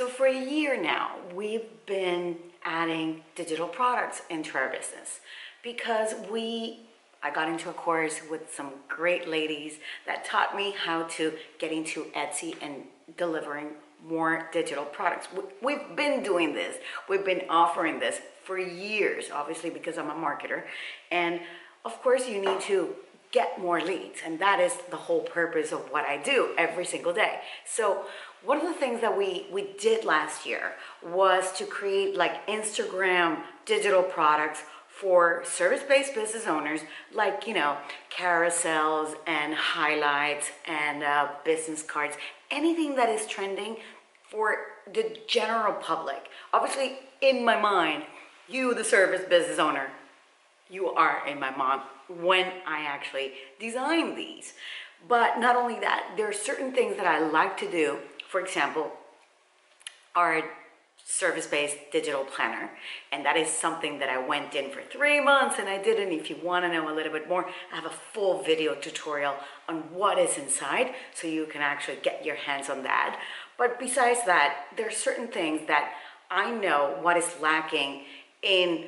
So for a year now, we've been adding digital products into our business because I got into a course with some great ladies that taught me how to get into Etsy and delivering more digital products. We've been doing this. We've been offering this for years, obviously, because I'm a marketer. And of course, you need to get more leads. And that is the whole purpose of what I do every single day. So one of the things that we did last year was to create like Instagram digital products for service-based business owners, like, carousels and highlights and business cards, anything that is trending for the general public. Obviously, in my mind, you, the service business owner, you are in my mind when I actually design these. But not only that, there are certain things that I like to do. For example, our service-based digital planner, and that is something that I went in for 3 months and I did. And if you want to know a little bit more, I have a full video tutorial on what is inside, so you can actually get your hands on that. But besides that, there are certain things that I know what is lacking in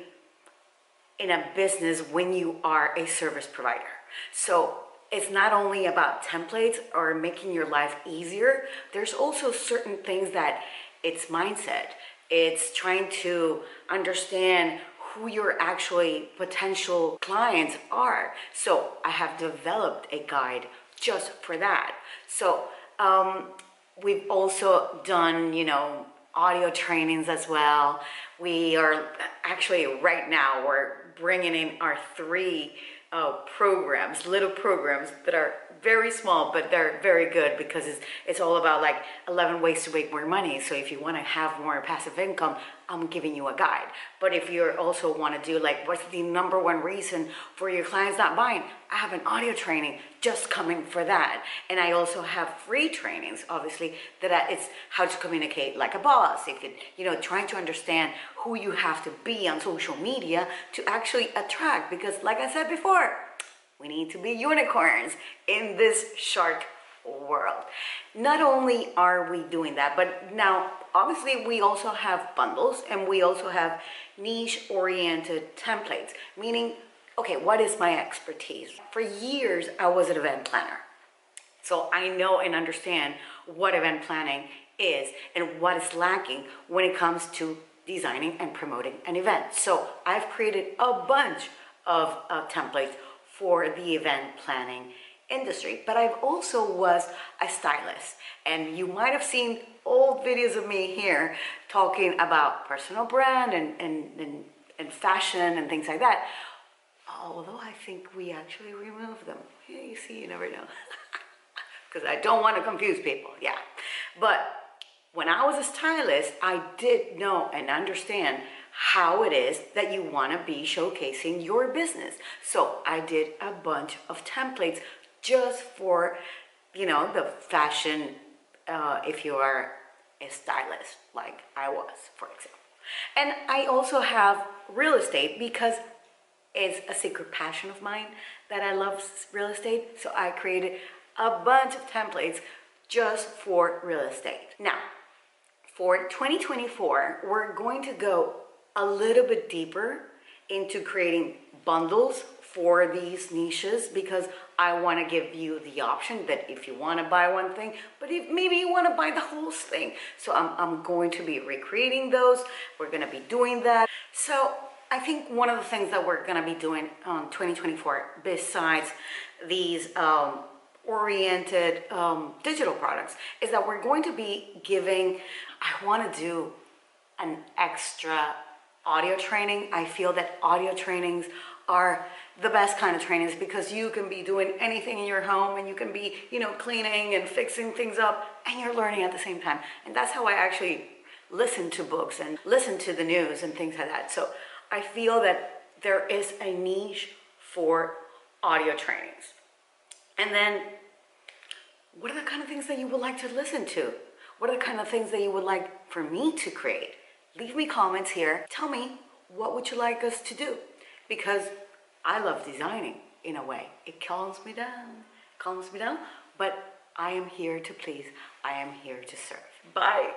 a business when you are a service provider. So it's not only about templates or making your life easier. There's also certain things that it's mindset. It's trying to understand who your actually potential clients are. So I have developed a guide just for that. So we've also done, audio trainings as well. We are actually right now, we're bringing in our 3 little programs that are very small, but they're very good because it's all about like 11 ways to make more money. So if you want to have more passive income, I'm giving you a guide. But if you also want to do like, what's the #1 reason for your clients not buying? I have an audio training just coming for that. And I also have free trainings, obviously, that it's how to communicate like a boss. If it, trying to understand who you have to be on social media to actually attract, because like I said before, we need to be unicorns in this shark world. Not only are we doing that, but now obviously we also have bundles and we also have niche oriented templates, meaning, okay, what is my expertise? For years, I was an event planner. So I know and understand what event planning is and what is lacking when it comes to designing and promoting an event. So I've created a bunch of templates for the event planning industry. But I've also was a stylist, and you might have seen old videos of me here talking about personal brand and fashion and things like that. Although I think we actually removed them. Yeah, you see, you never know. Because I don't want to confuse people, yeah. But when I was a stylist, I did know and understand how it is that you want to be showcasing your business. So I did a bunch of templates just for, the fashion, if you are a stylist, like I was, for example. And I also have real estate because it's a secret passion of mine that I love real estate. So I created a bunch of templates just for real estate. Now, for 2024, we're going to go a little bit deeper into creating bundles for these niches, because I want to give you the option that if you want to buy one thing, but if maybe you want to buy the whole thing. So I'm going to be recreating those. We're going to be doing that. So I think one of the things that we're going to be doing on 2024, besides these oriented digital products, is that we're going to be giving, I want to do an extra audio training. I feel that audio trainings are the best kind of trainings because you can be doing anything in your home and you can be, cleaning and fixing things up and you're learning at the same time. And that's how I actually listen to books and listen to the news and things like that. So I feel that there is a niche for audio trainings. And then what are the kind of things that you would like to listen to? What are the kind of things that you would like for me to create? Leave me comments here. Tell me, what would you like us to do? Because I love designing in a way. It calms me down, but I am here to please. I am here to serve. Bye.